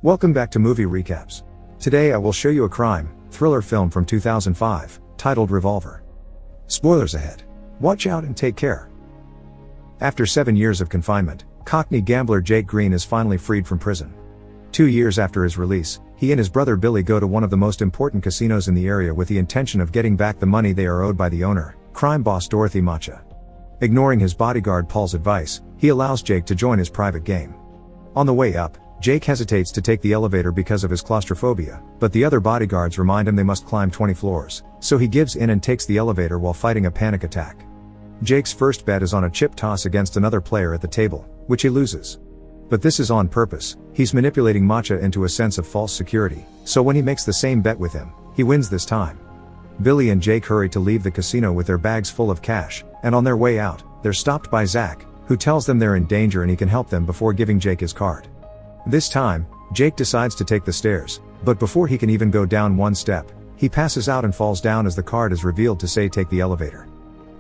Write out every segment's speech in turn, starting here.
Welcome back to Movie Recaps. Today I will show you a crime, thriller film from 2005, titled Revolver. Spoilers ahead. Watch out and take care. After 7 years of confinement, Cockney gambler Jake Green is finally freed from prison. 2 years after his release, he and his brother Billy go to one of the most important casinos in the area with the intention of getting back the money they are owed by the owner, crime boss Dorothy Macha. Ignoring his bodyguard Paul's advice, he allows Jake to join his private game. On the way up, Jake hesitates to take the elevator because of his claustrophobia, but the other bodyguards remind him they must climb 20 floors, so he gives in and takes the elevator while fighting a panic attack. Jake's first bet is on a chip toss against another player at the table, which he loses. But this is on purpose. He's manipulating Macha into a sense of false security, so when he makes the same bet with him, he wins this time. Billy and Jake hurry to leave the casino with their bags full of cash, and on their way out, they're stopped by Zach, who tells them they're in danger and he can help them before giving Jake his card. This time, Jake decides to take the stairs, but before he can even go down one step, he passes out and falls down as the card is revealed to say take the elevator.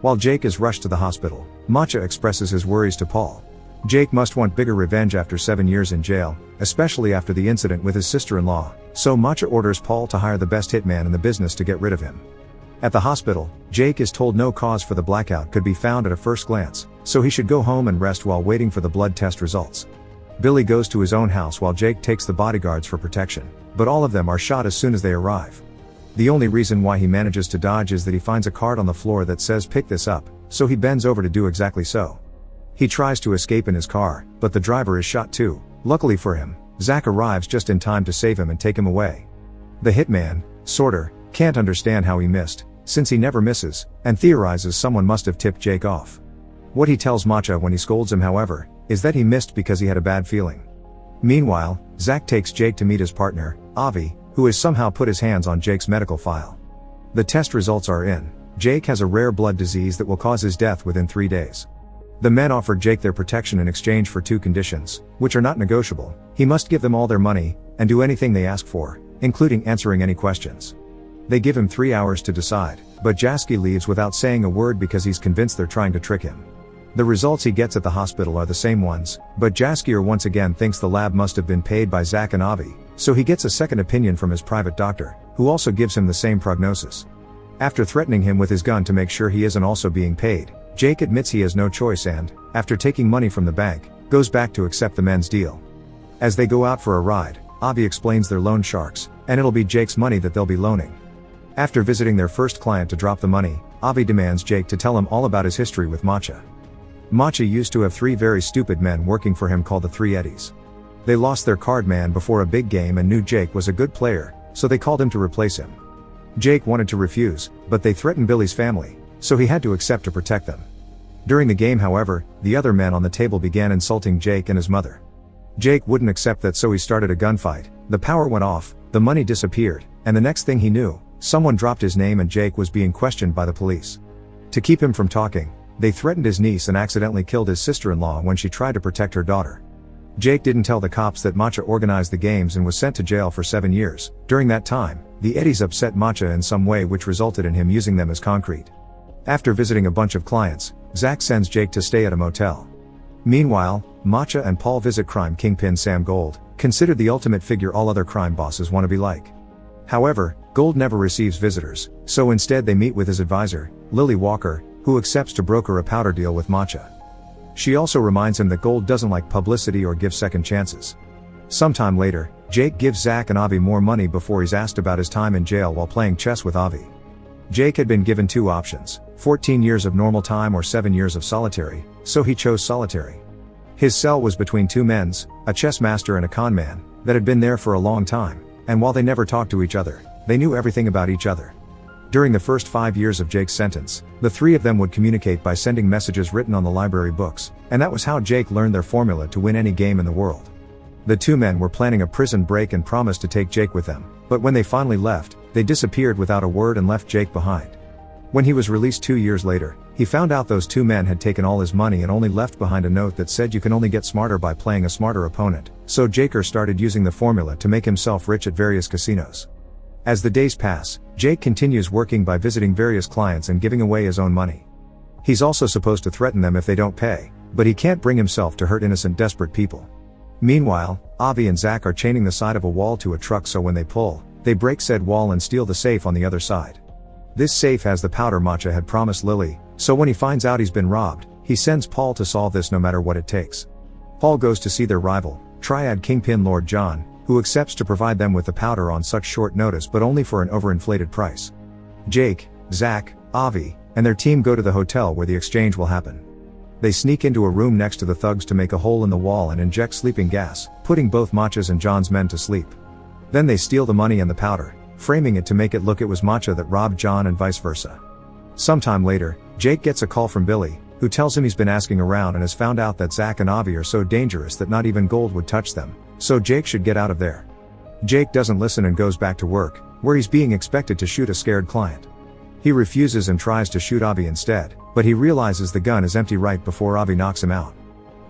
While Jake is rushed to the hospital, Macha expresses his worries to Paul. Jake must want bigger revenge after 7 years in jail, especially after the incident with his sister-in-law, so Macha orders Paul to hire the best hitman in the business to get rid of him. At the hospital, Jake is told no cause for the blackout could be found at a first glance, so he should go home and rest while waiting for the blood test results. Billy goes to his own house while Jake takes the bodyguards for protection, but all of them are shot as soon as they arrive. The only reason why he manages to dodge is that he finds a card on the floor that says pick this up, so he bends over to do exactly so. He tries to escape in his car, but the driver is shot too. Luckily for him, Zach arrives just in time to save him and take him away. The hitman, Sorter, can't understand how he missed, since he never misses, and theorizes someone must have tipped Jake off. What he tells Macha when he scolds him, however, is that he missed because he had a bad feeling. Meanwhile, Zach takes Jake to meet his partner, Avi, who has somehow put his hands on Jake's medical file. The test results are in. Jake has a rare blood disease that will cause his death within 3 days. The men offer Jake their protection in exchange for 2 conditions, which are not negotiable. He must give them all their money, and do anything they ask for, including answering any questions. They give him 3 hours to decide, but Jasky leaves without saying a word because he's convinced they're trying to trick him. The results he gets at the hospital are the same ones, but Jaskier once again thinks the lab must have been paid by Zach and Avi, so he gets a second opinion from his private doctor, who also gives him the same prognosis. After threatening him with his gun to make sure he isn't also being paid, Jake admits he has no choice and, after taking money from the bank, goes back to accept the men's deal. As they go out for a ride, Avi explains they're loan sharks, and it'll be Jake's money that they'll be loaning. After visiting their first client to drop the money, Avi demands Jake to tell him all about his history with Macha. Macha used to have 3 very stupid men working for him called the Three Eddies. They lost their card man before a big game and knew Jake was a good player, so they called him to replace him. Jake wanted to refuse, but they threatened Billy's family, so he had to accept to protect them. During the game, however, the other men on the table began insulting Jake and his mother. Jake wouldn't accept that, so he started a gunfight. The power went off, the money disappeared, and the next thing he knew, someone dropped his name and Jake was being questioned by the police. To keep him from talking, they threatened his niece and accidentally killed his sister-in-law when she tried to protect her daughter. Jake didn't tell the cops that Macha organized the games and was sent to jail for 7 years. During that time, the Eddies upset Macha in some way which resulted in him using them as concrete. After visiting a bunch of clients, Zach sends Jake to stay at a motel. Meanwhile, Macha and Paul visit crime kingpin Sam Gold, considered the ultimate figure all other crime bosses want to be like. However, Gold never receives visitors, so instead they meet with his advisor, Lily Walker, who accepts to broker a powder deal with Macha. She also reminds him that Gold doesn't like publicity or give second chances. Sometime later, Jake gives Zach and Avi more money before he's asked about his time in jail while playing chess with Avi. Jake had been given 2 options, 14 years of normal time or 7 years of solitary, so he chose solitary. His cell was between 2 men's, a chess master and a con man, that had been there for a long time, and while they never talked to each other, they knew everything about each other. During the first 5 years of Jake's sentence, the 3 of them would communicate by sending messages written on the library books, and that was how Jake learned their formula to win any game in the world. The 2 men were planning a prison break and promised to take Jake with them, but when they finally left, they disappeared without a word and left Jake behind. When he was released 2 years later, he found out those 2 men had taken all his money and only left behind a note that said you can only get smarter by playing a smarter opponent, so Jaker started using the formula to make himself rich at various casinos. As the days pass, Jake continues working by visiting various clients and giving away his own money. He's also supposed to threaten them if they don't pay, but he can't bring himself to hurt innocent, desperate people. Meanwhile, Avi and Zach are chaining the side of a wall to a truck so when they pull, they break said wall and steal the safe on the other side. This safe has the powder Macha had promised Lily, so when he finds out he's been robbed, he sends Paul to solve this no matter what it takes. Paul goes to see their rival, Triad Kingpin Lord John, who accepts to provide them with the powder on such short notice but only for an overinflated price. Jake, Zach, Avi, and their team go to the hotel where the exchange will happen. They sneak into a room next to the thugs to make a hole in the wall and inject sleeping gas, putting both Macha's and John's men to sleep. Then they steal the money and the powder, framing it to make it look it was Macha that robbed John and vice versa. Sometime later, Jake gets a call from Billy, who tells him he's been asking around and has found out that Zach and Avi are so dangerous that not even gold would touch them, so Jake should get out of there. Jake doesn't listen and goes back to work, where he's being expected to shoot a scared client. He refuses and tries to shoot Avi instead, but he realizes the gun is empty right before Avi knocks him out.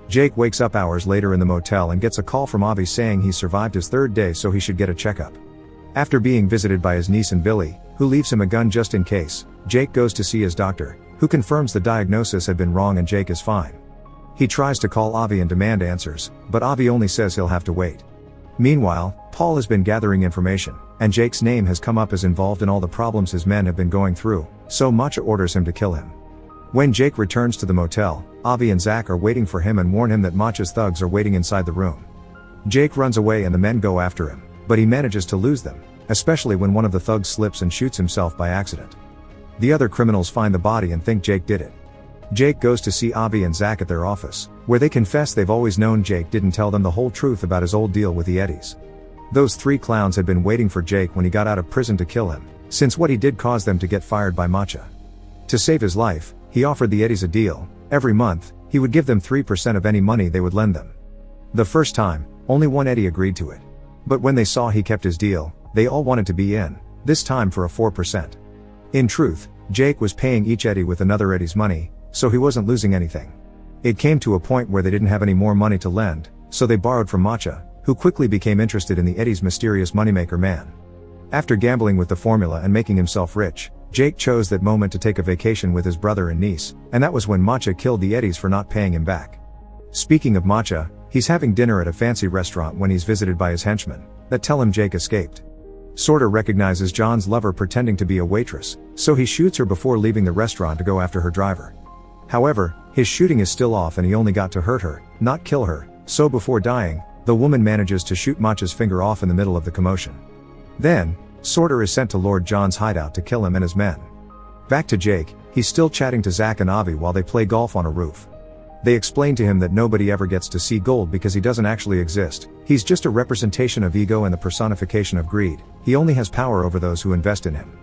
Jake wakes up hours later in the motel and gets a call from Avi saying he's survived his third day so he should get a checkup. After being visited by his niece and Billy, who leaves him a gun just in case, Jake goes to see his doctor, who confirms the diagnosis had been wrong and Jake is fine. He tries to call Avi and demand answers, but Avi only says he'll have to wait. Meanwhile, Paul has been gathering information, and Jake's name has come up as involved in all the problems his men have been going through, so Macha orders him to kill him. When Jake returns to the motel, Avi and Zach are waiting for him and warn him that Macha's thugs are waiting inside the room. Jake runs away and the men go after him, but he manages to lose them, especially when one of the thugs slips and shoots himself by accident. The other criminals find the body and think Jake did it. Jake goes to see Avi and Zach at their office, where they confess they've always known Jake didn't tell them the whole truth about his old deal with the Eddies. Those three clowns had been waiting for Jake when he got out of prison to kill him, since what he did caused them to get fired by Macha. To save his life, he offered the Eddies a deal. Every month, he would give them 3% of any money they would lend them. The first time, only one Eddie agreed to it. But when they saw he kept his deal, they all wanted to be in, this time for a 4%. In truth, Jake was paying each Eddie with another Eddie's money, so he wasn't losing anything. It came to a point where they didn't have any more money to lend, so they borrowed from Macha, who quickly became interested in the Eddie's mysterious moneymaker man. After gambling with the formula and making himself rich, Jake chose that moment to take a vacation with his brother and niece, and that was when Macha killed the Eddies for not paying him back. Speaking of Macha, he's having dinner at a fancy restaurant when he's visited by his henchmen, that tell him Jake escaped. Sorter recognizes John's lover pretending to be a waitress, so he shoots her before leaving the restaurant to go after her driver. However, his shooting is still off and he only got to hurt her, not kill her, so before dying, the woman manages to shoot Macha's finger off in the middle of the commotion. Then, Sorter is sent to Lord John's hideout to kill him and his men. Back to Jake, he's still chatting to Zach and Avi while they play golf on a roof. They explain to him that nobody ever gets to see gold because he doesn't actually exist, he's just a representation of ego and the personification of greed, he only has power over those who invest in him.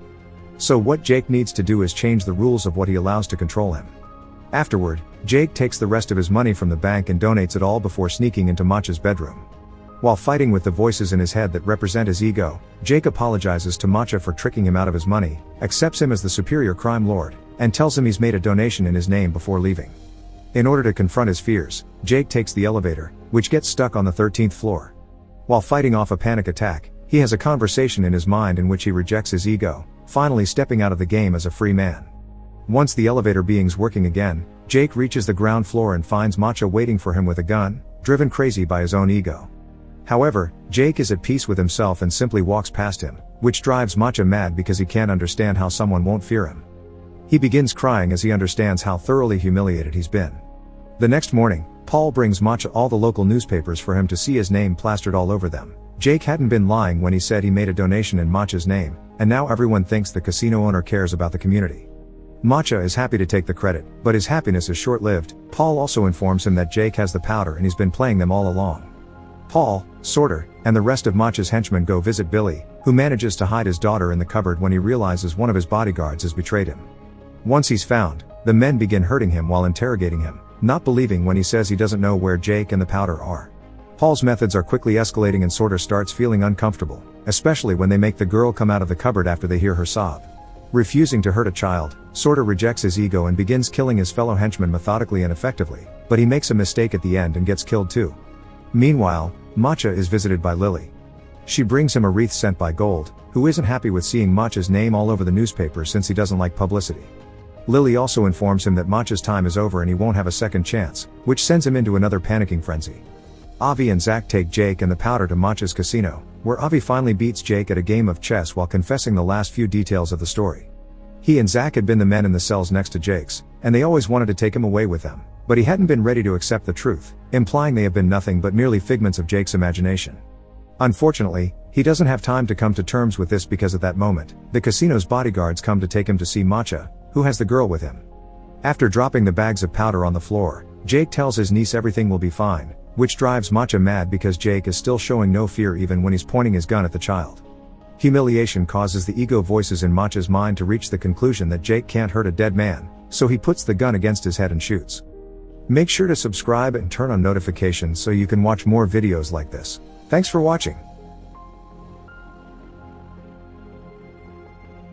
So what Jake needs to do is change the rules of what he allows to control him. Afterward, Jake takes the rest of his money from the bank and donates it all before sneaking into Macha's bedroom. While fighting with the voices in his head that represent his ego, Jake apologizes to Macha for tricking him out of his money, accepts him as the superior crime lord, and tells him he's made a donation in his name before leaving. In order to confront his fears, Jake takes the elevator, which gets stuck on the 13th floor. While fighting off a panic attack, he has a conversation in his mind in which he rejects his ego, finally stepping out of the game as a free man. Once the elevator being's working again, Jake reaches the ground floor and finds Macha waiting for him with a gun, driven crazy by his own ego. However, Jake is at peace with himself and simply walks past him, which drives Macha mad because he can't understand how someone won't fear him. He begins crying as he understands how thoroughly humiliated he's been. The next morning, Paul brings Macha all the local newspapers for him to see his name plastered all over them. Jake hadn't been lying when he said he made a donation in Macha's name, and now everyone thinks the casino owner cares about the community. Macha is happy to take the credit, but his happiness is short-lived. Paul also informs him that Jake has the powder and he's been playing them all along. Paul, Sorter, and the rest of Macha's henchmen go visit Billy, who manages to hide his daughter in the cupboard when he realizes one of his bodyguards has betrayed him. Once he's found, the men begin hurting him while interrogating him, not believing when he says he doesn't know where Jake and the powder are. Paul's methods are quickly escalating and Sorter starts feeling uncomfortable, especially when they make the girl come out of the cupboard after they hear her sob. Refusing to hurt a child, Sorter rejects his ego and begins killing his fellow henchmen methodically and effectively, but he makes a mistake at the end and gets killed too. Meanwhile, Macha is visited by Lily. She brings him a wreath sent by Gold, who isn't happy with seeing Macha's name all over the newspaper since he doesn't like publicity. Lily also informs him that Macha's time is over and he won't have a second chance, which sends him into another panicking frenzy. Avi and Zach take Jake and the powder to Macha's casino, where Avi finally beats Jake at a game of chess while confessing the last few details of the story. He and Zach had been the men in the cells next to Jake's, and they always wanted to take him away with them, but he hadn't been ready to accept the truth, implying they have been nothing but merely figments of Jake's imagination. Unfortunately, he doesn't have time to come to terms with this because at that moment, the casino's bodyguards come to take him to see Macha, who has the girl with him. After dropping the bags of powder on the floor, Jake tells his niece everything will be fine, which drives Macha mad because Jake is still showing no fear even when he's pointing his gun at the child. Humiliation causes the ego voices in Macha's mind to reach the conclusion that Jake can't hurt a dead man, so he puts the gun against his head and shoots. Make sure to subscribe and turn on notifications so you can watch more videos like this. Thanks for watching.